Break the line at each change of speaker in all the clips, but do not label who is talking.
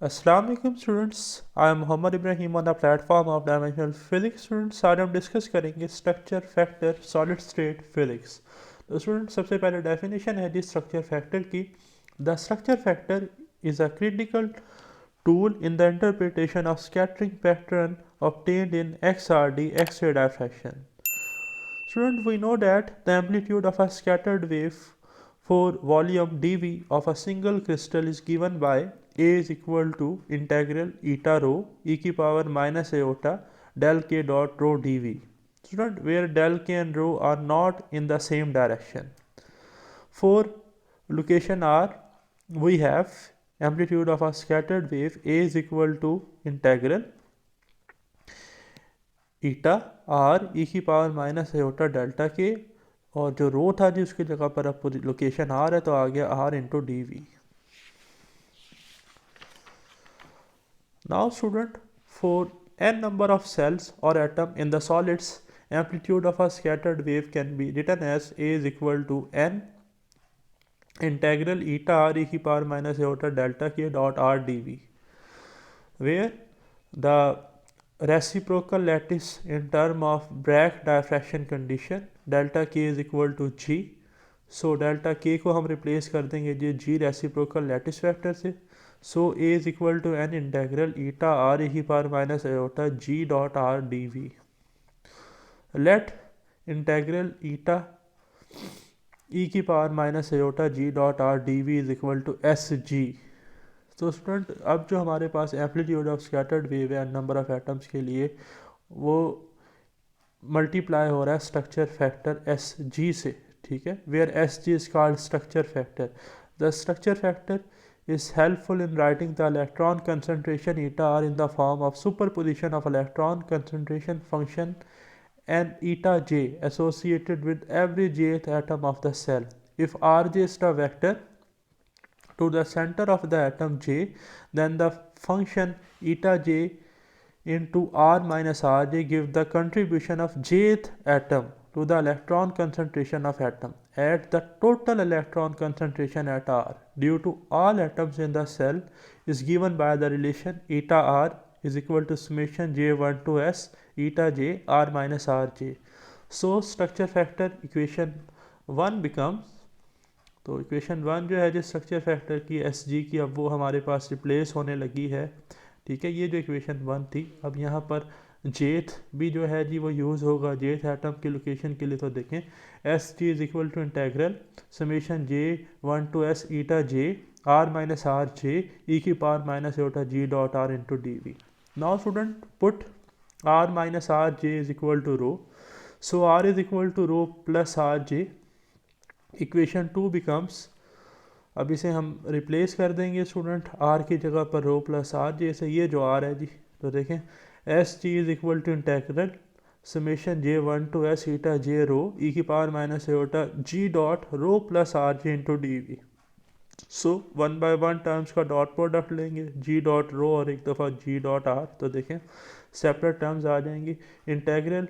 Assalamu alaikum students, I am Muhammad Ibrahim on the platform of Dimensional Physics. Students, आज हम discuss करेंगे structure factor solid state physics. तो student सबसे पहले definition है जी structure factor की। The structure factor is a critical tool in the interpretation of scattering pattern obtained in XRD X-ray diffraction. Student, we know that the amplitude of a scattered wave for volume dV of a single crystal is given by A is equal to integral eta rho e की power minus iota del k dot rho dV. Student, where del k and rho are not in the same direction. For location R, we have amplitude of a scattered wave A is equal to integral eta R E की power minus iota delta के, और जो रो था जी उसकी जगह पर अब location are है तो आ गया R into D V. Now student, for n number of cells or atom in the solids, amplitude of a scattered wave can be written as A is equal to n integral eta r e की power minus iota delta के dot r dv, where the reciprocal lattice in term of Bragg diffraction condition delta k is equal to g. So delta k को हम replace कर देंगे G g reciprocal lattice vector से। So a is equal to n integral eta r e की power minus iota g dot r dv। Let integral eta e की power minus iota g dot r dv is equal to S G. तो student, अब जो हमारे पास amplitude of scattered wave है number of atoms के लिए, वो मल्टीप्लाई हो रहा है स्ट्रक्चर फैक्टर एस जी से, ठीक है, where S G is called structure factor. The structure factor is helpful in writing the electron concentration eta r in the form of superposition of electron concentration function and eta j associated with every jth atom of the cell. If rj is the vector to the center of the atom j, then the function eta j into r minus rj give the contribution of jth atom to the electron concentration of atom at the total electron concentration at r due to all atoms in the cell is given by the relation eta r is equal to summation j1 to s eta j r minus rj. So structure factor equation 1 becomes, तो equation 1 जो है जिस structure factor की S G की, अब वो हमारे पास replace होने लगी है, ठीक है। ये जो इक्वेशन 1 थी, अब यहाँ पर जेथ भी जो है जी वो यूज़ होगा जेथ एटम की लोकेशन के लिए। तो देखें S G is equal to integral summation j1 to S eta J R minus R J E की power minus iota G dot R into D V. Now student, put R minus R J is equal to rho, so R is equal to rho plus R J. Equation 2 becomes, अब इसे हम replace कर देंगे student are की जगह पर रो plus R जे से। ये जो आर है जी, तो देखें S G is equal to integral summation j1 to S eta J rho E की power minus eta G dot rho plus R J into D V. So 1 by 1 terms का dot product लेंगे, G dot रो और एक दफ़ा जी dot are, तो देखें separate terms आ जाएंगी। Integral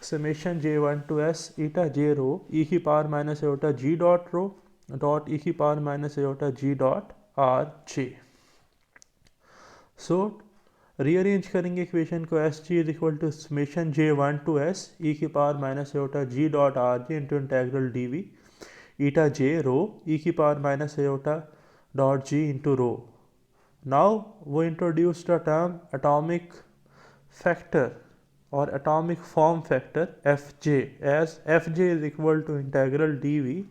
summation j1 to S eta J rho E की power minus eta G dot रो डॉट ई की power minus eta G dot R J. So rearrange करेंगे इक्वेशन को, S G is equal to summation j1 to S E की power minus eta G dot R J into integral D V eta J rho E की power minus eta dot G into rho. Now वो introduce the term atomic factor और atomic form factor F J as F J is equal to integral D V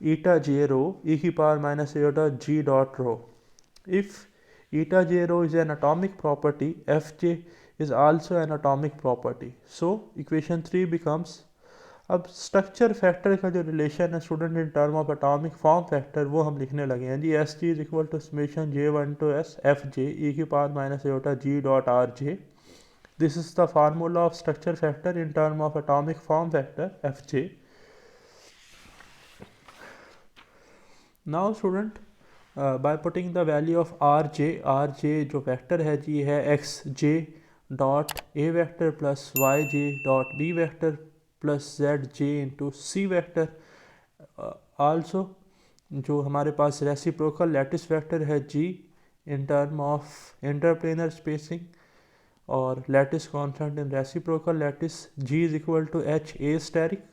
eta J rho E की power minus eta G dot rho. If eta j rho is an atomic property, fj is also an atomic property. So equation 3 becomes, अब structure factor का जो relation है student in term of atomic form factor वो हम लिखने लगे हैं जी। S G is equal to summation j1 to S F J E की power minus eta G dot R J. This is the formula of structure factor in term of atomic form factor F J. Now student, by putting the value of R J जो vector है जी है X J dot A vector plus Y J dot B vector plus Z J into C vector. Also जो हमारे पास reciprocal lattice vector है G in term of interplanar spacing or lattice constant in reciprocal lattice, G is equal to H A steric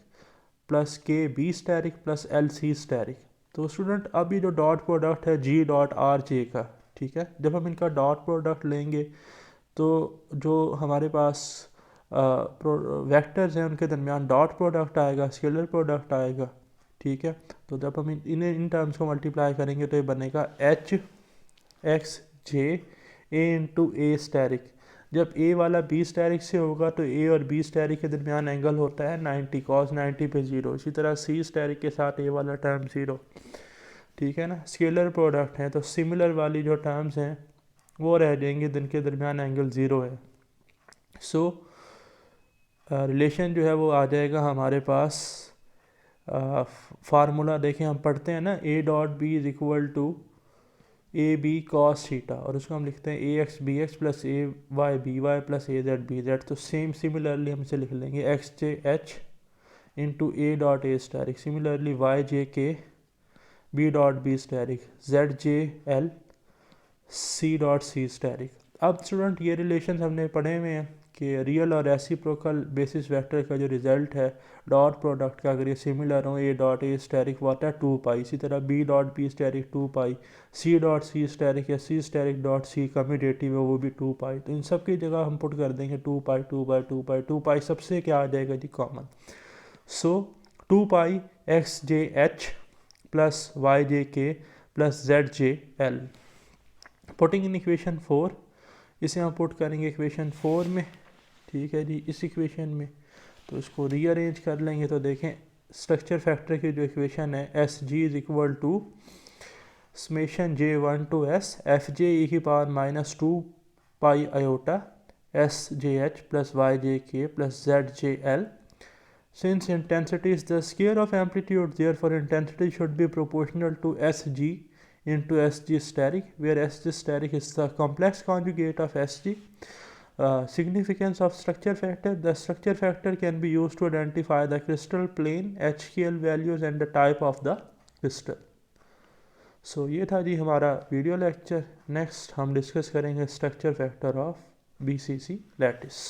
plus K B steric plus L C steric। तो student अब ये जो dot product है G dot R जे का, ठीक है, जब हम इनका डॉट प्रोडक्ट लेंगे तो जो हमारे पास वेक्टर्स हैं उनके दरमियान डॉट प्रोडक्ट आएगा, स्केलर प्रोडक्ट आएगा, ठीक है। तो जब हम इन टर्म्स को मल्टीप्लाई करेंगे तो ये बनेगा एच एक्स जे ए इंटू ए स्टेरिक। जब ए वाला बी स्टेरिक से होगा तो ए और बी स्टेरिक के दरमियान एंगल होता है 90 कॉस 90 पे 0। इसी तरह सी स्टेरिक के साथ ए वाला टर्म 0, ठीक है ना। स्केलर प्रोडक्ट है तो सिमिलर वाली जो टर्म्स हैं वो रह जाएंगे जिनके दरमियान एंगल 0 है। सो रिलेशन जो है वो आ जाएगा हमारे पास, फार्मूला देखें हम पढ़ते हैं ना, A dot B is equal to A B cos theta, और उसको हम लिखते हैं A X B X plus A Y B Y plus A Z B Z. तो सिमिलरली हम इसे लिख लेंगे X J H into A dot A asterisk, similarly Y J K B dot B asterisk, Z J L C dot C asterisk. अब student ये relation हमने पढ़े हुए हैं कि रियल और रेसिप्रोकल बेसिस वेक्टर का जो रिजल्ट है डॉट प्रोडक्ट का, अगर ये सिमिलर हो, ए डॉट ए स्टेरिक वो आता है 2 पाई, इसी तरह बी डॉट बी स्टेरिक 2 पाई, सी डॉट सी स्टेरिक या सी स्टेरिक डॉट सी कम्यूटेटिव है वो भी 2 पाई। तो इन सब की जगह हम पुट कर देंगे 2 पाई 2 पाई 2 पाई 2 पाई, सबसे क्या आ जाएगा G common. So 2 pi X J H plus Y J K plus Z J L. Putting in equation 4, इसे हम पुट करेंगे इक्वेशन 4 में, ठीक है जी। इस इक्वेशन में तो इसको रीअरेंज कर लेंगे तो देखें स्ट्रक्चर फैक्टर की जो इक्वेशन है S G is equal to summation J 1 to S F J E की power minus 2 pi iota S J H plus Y J K plus Z J L. Since intensity is the square of amplitude, therefore intensity should be proportional to Sg into Sg steric, where Sg steric is the complex conjugate of Sg. Significance of structure factor. The structure factor can be used to identify the crystal plane, HKL values and the type of the crystal. So ये था जी हमारा video lecture. Next हम discuss करेंगे structure factor of BCC lattice.